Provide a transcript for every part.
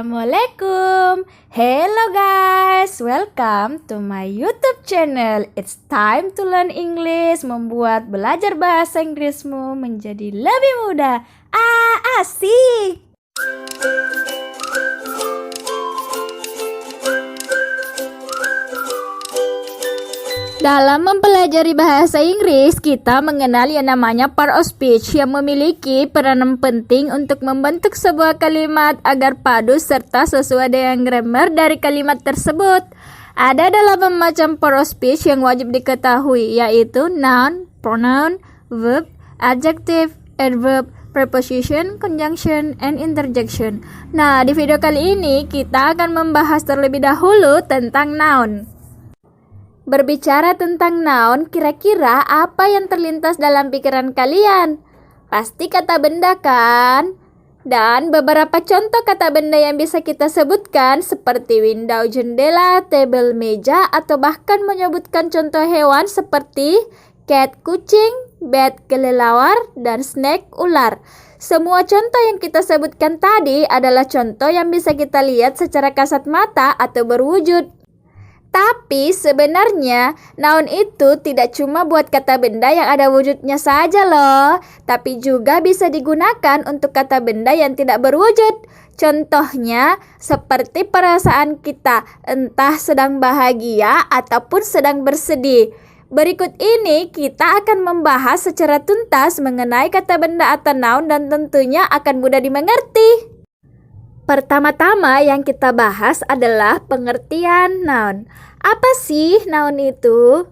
Assalamualaikum. Hello guys, welcome to my YouTube channel. It's time to learn English, membuat belajar bahasa Inggrismu menjadi lebih mudah. Asik. Dalam mempelajari bahasa Inggris, kita mengenal yang namanya part of speech yang memiliki peranan penting untuk membentuk sebuah kalimat agar padu serta sesuai dengan grammar dari kalimat tersebut. Ada 8 macam part of speech yang wajib diketahui, yaitu noun, pronoun, verb, adjective, adverb, preposition, conjunction, and interjection. Nah, di video kali ini kita akan membahas terlebih dahulu tentang noun. Berbicara tentang noun, kira-kira apa yang terlintas dalam pikiran kalian? Pasti kata benda kan? Dan beberapa contoh kata benda yang bisa kita sebutkan seperti window, jendela, table, meja, atau bahkan menyebutkan contoh hewan seperti cat, kucing, bat, kelelawar, dan snake, ular. Semua contoh yang kita sebutkan tadi adalah contoh yang bisa kita lihat secara kasat mata atau berwujud. Tapi sebenarnya noun itu tidak cuma buat kata benda yang ada wujudnya saja loh, tapi juga bisa digunakan untuk kata benda yang tidak berwujud. Contohnya seperti perasaan kita, entah sedang bahagia ataupun sedang bersedih. Berikut ini kita akan membahas secara tuntas mengenai kata benda atau noun dan tentunya akan mudah dimengerti. Pertama-tama yang kita bahas adalah pengertian noun. Apa sih noun itu?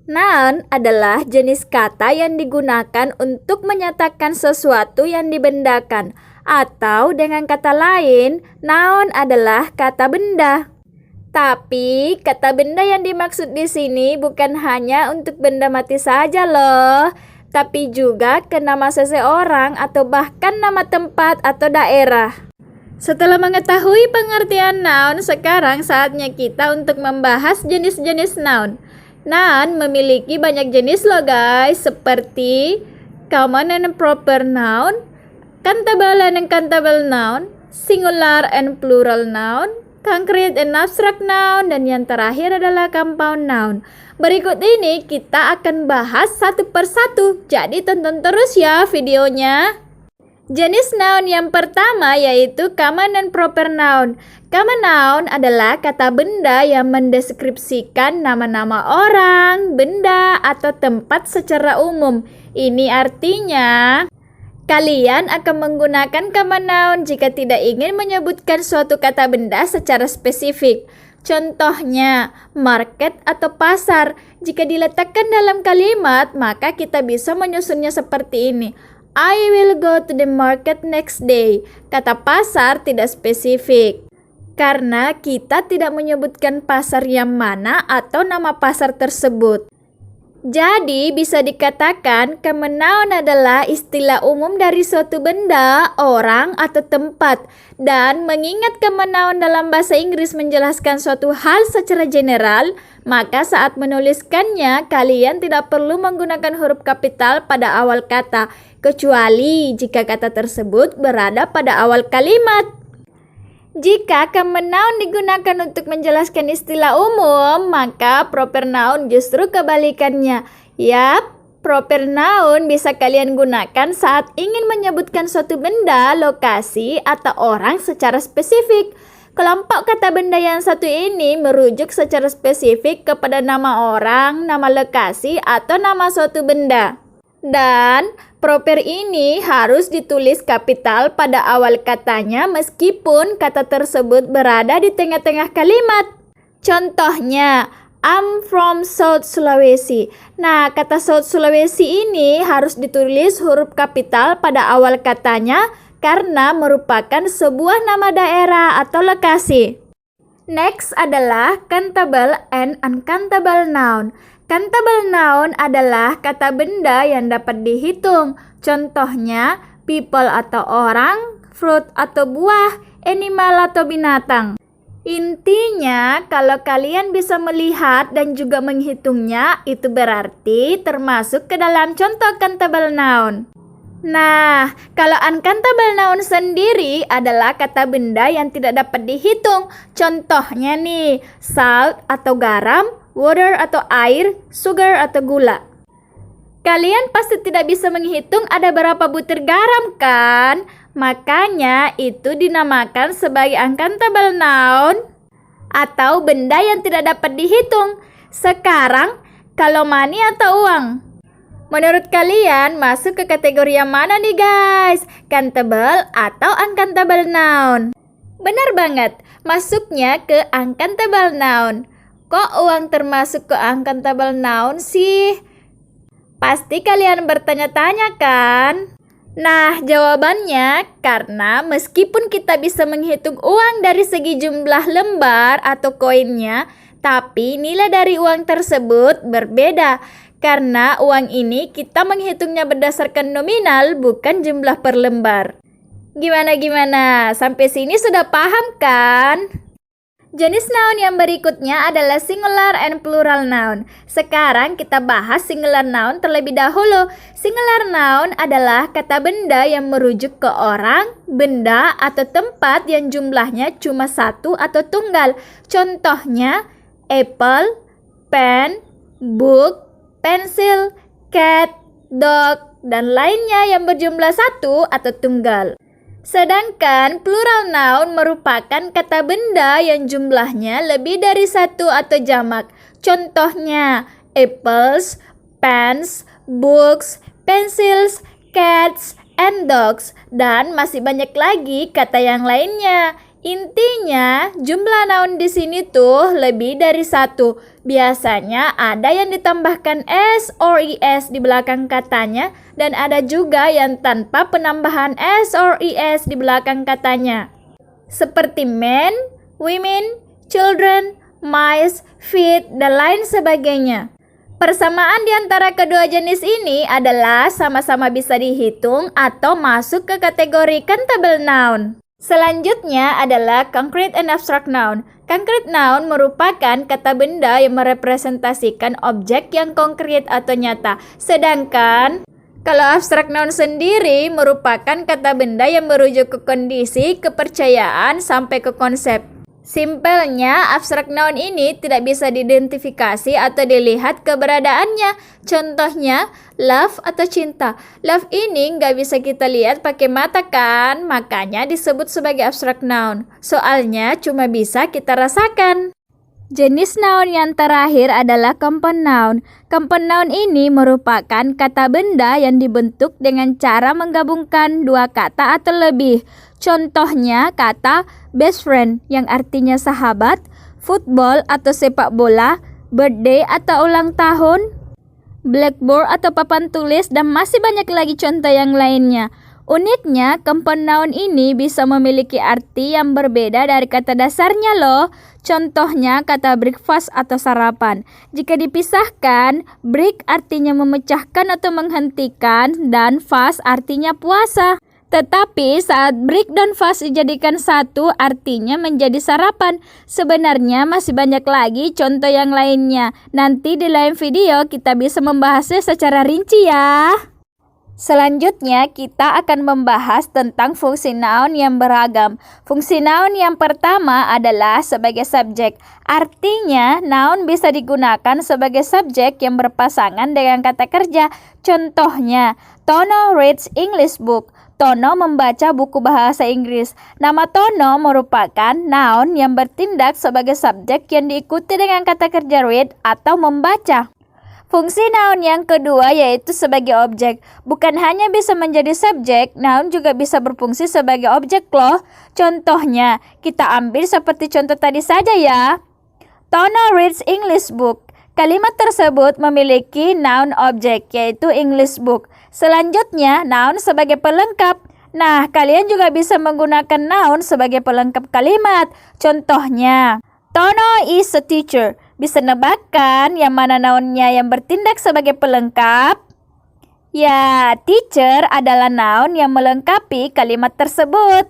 Noun adalah jenis kata yang digunakan untuk menyatakan sesuatu yang dibendakan. Atau dengan kata lain, noun adalah kata benda. Tapi kata benda yang dimaksud di sini bukan hanya untuk benda mati saja loh, tapi juga ke nama seseorang atau bahkan nama tempat atau daerah. Setelah mengetahui pengertian noun, sekarang saatnya kita untuk membahas jenis-jenis noun. Noun memiliki banyak jenis loh guys, seperti common and proper noun, countable and uncountable noun, singular and plural noun, concrete and abstract noun, dan yang terakhir adalah compound noun. Berikut ini kita akan bahas satu persatu, jadi tonton terus ya videonya. Jenis noun yang pertama yaitu common and proper noun. Common noun adalah kata benda yang mendeskripsikan nama-nama orang, benda, atau tempat secara umum. Ini artinya kalian akan menggunakan common noun jika tidak ingin menyebutkan suatu kata benda secara spesifik. Contohnya, market atau pasar. Jika diletakkan dalam kalimat, maka kita bisa menyusunnya seperti ini. I will go to the market next day. Kata pasar tidak spesifik, karena kita tidak menyebutkan pasar yang mana atau nama pasar tersebut. Jadi bisa dikatakan common noun adalah istilah umum dari suatu benda, orang, atau tempat. Dan mengingat common noun dalam bahasa Inggris menjelaskan suatu hal secara general, maka saat menuliskannya kalian tidak perlu menggunakan huruf kapital pada awal kata, kecuali jika kata tersebut berada pada awal kalimat. Jika common noun digunakan untuk menjelaskan istilah umum, maka proper noun justru kebalikannya. Yap, proper noun bisa kalian gunakan saat ingin menyebutkan suatu benda, lokasi, atau orang secara spesifik. Kelompok kata benda yang satu ini merujuk secara spesifik kepada nama orang, nama lokasi, atau nama suatu benda. Dan proper ini harus ditulis kapital pada awal katanya meskipun kata tersebut berada di tengah-tengah kalimat. Contohnya, I'm from South Sulawesi. Nah, kata South Sulawesi ini harus ditulis huruf kapital pada awal katanya karena merupakan sebuah nama daerah atau lokasi. Next adalah countable and uncountable noun. Countable noun adalah kata benda yang dapat dihitung. Contohnya, people atau orang, fruit atau buah, animal atau binatang. Intinya, kalau kalian bisa melihat dan juga menghitungnya, itu berarti termasuk ke dalam contoh countable noun. Nah, kalau uncountable noun sendiri adalah kata benda yang tidak dapat dihitung. Contohnya nih, salt atau garam, water atau air, sugar atau gula. Kalian pasti tidak bisa menghitung ada berapa butir garam kan? Makanya itu dinamakan sebagai uncountable noun atau benda yang tidak dapat dihitung. Sekarang, kalau money atau uang? Menurut kalian masuk ke kategori yang mana nih guys? Countable atau uncountable noun? Benar banget, masuknya ke uncountable noun. Kok uang termasuk ke uncountable noun sih? Pasti kalian bertanya-tanya kan? Nah, jawabannya karena meskipun kita bisa menghitung uang dari segi jumlah lembar atau koinnya, tapi nilai dari uang tersebut berbeda. Karena uang ini kita menghitungnya berdasarkan nominal, bukan jumlah per lembar. Gimana? Sampai sini sudah paham kan? Jenis noun yang berikutnya adalah singular and plural noun. Sekarang kita bahas singular noun terlebih dahulu. Singular noun adalah kata benda yang merujuk ke orang, benda, atau tempat yang jumlahnya cuma satu atau tunggal. Contohnya, apple, pen, book, pensil, cat, dog, dan lainnya yang berjumlah satu atau tunggal. Sedangkan plural noun merupakan kata benda yang jumlahnya lebih dari satu atau jamak. Contohnya, apples, pens, books, pencils, cats, and dogs, dan masih banyak lagi kata yang lainnya. Intinya, jumlah noun di sini tuh lebih dari satu. Biasanya ada yang ditambahkan s or es di belakang katanya, dan ada juga yang tanpa penambahan s or es di belakang katanya. Seperti men, women, children, mice, feet, dan lain sebagainya. Persamaan di antara kedua jenis ini adalah sama-sama bisa dihitung atau masuk ke kategori countable noun. Selanjutnya adalah concrete and abstract noun. Concrete noun merupakan kata benda yang merepresentasikan objek yang konkret atau nyata. Sedangkan kalau abstract noun sendiri merupakan kata benda yang merujuk ke kondisi, kepercayaan, sampai ke konsep. Simpelnya, abstrak noun ini tidak bisa diidentifikasi atau dilihat keberadaannya. Contohnya, love atau cinta. Love ini nggak bisa kita lihat pakai mata kan? Makanya disebut sebagai abstrak noun. Soalnya cuma bisa kita rasakan. Jenis noun yang terakhir adalah compound noun. Compound noun ini merupakan kata benda yang dibentuk dengan cara menggabungkan dua kata atau lebih. Contohnya kata best friend yang artinya sahabat, football atau sepak bola, birthday atau ulang tahun, blackboard atau papan tulis, dan masih banyak lagi contoh yang lainnya. Uniknya, compound noun ini bisa memiliki arti yang berbeda dari kata dasarnya loh. Contohnya kata breakfast atau sarapan. Jika dipisahkan, break artinya memecahkan atau menghentikan, dan fast artinya puasa. Tetapi saat break dan fast dijadikan satu, artinya menjadi sarapan. Sebenarnya masih banyak lagi contoh yang lainnya. Nanti di lain video kita bisa membahasnya secara rinci ya. Selanjutnya kita akan membahas tentang fungsi noun yang beragam. Fungsi noun yang pertama adalah sebagai subjek. Artinya noun bisa digunakan sebagai subjek yang berpasangan dengan kata kerja. Contohnya, Tono reads English book. Tono membaca buku bahasa Inggris. Nama Tono merupakan noun yang bertindak sebagai subjek yang diikuti dengan kata kerja read atau membaca. Fungsi noun yang kedua yaitu sebagai objek. Bukan hanya bisa menjadi subjek, noun juga bisa berfungsi sebagai objek loh. Contohnya, kita ambil seperti contoh tadi saja ya. Tono reads English book. Kalimat tersebut memiliki noun objek yaitu English book. Selanjutnya, noun sebagai pelengkap. Nah, kalian juga bisa menggunakan noun sebagai pelengkap kalimat. Contohnya, Tono is a teacher. Bisa nebakkan yang mana nounnya yang bertindak sebagai pelengkap? Ya, teacher adalah noun yang melengkapi kalimat tersebut.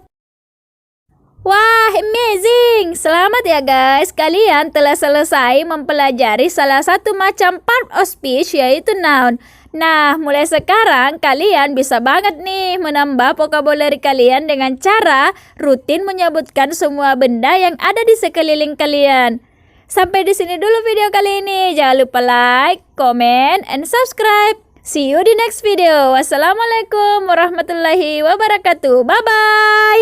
Wah, amazing! Selamat ya guys, kalian telah selesai mempelajari salah satu macam part of speech yaitu noun. Nah, mulai sekarang kalian bisa banget nih menambah vocabulary kalian dengan cara rutin menyebutkan semua benda yang ada di sekeliling kalian. Sampai di sini dulu video kali ini. Jangan lupa like, comment, and subscribe. See you di next video. Wassalamualaikum warahmatullahi wabarakatuh. Bye-bye.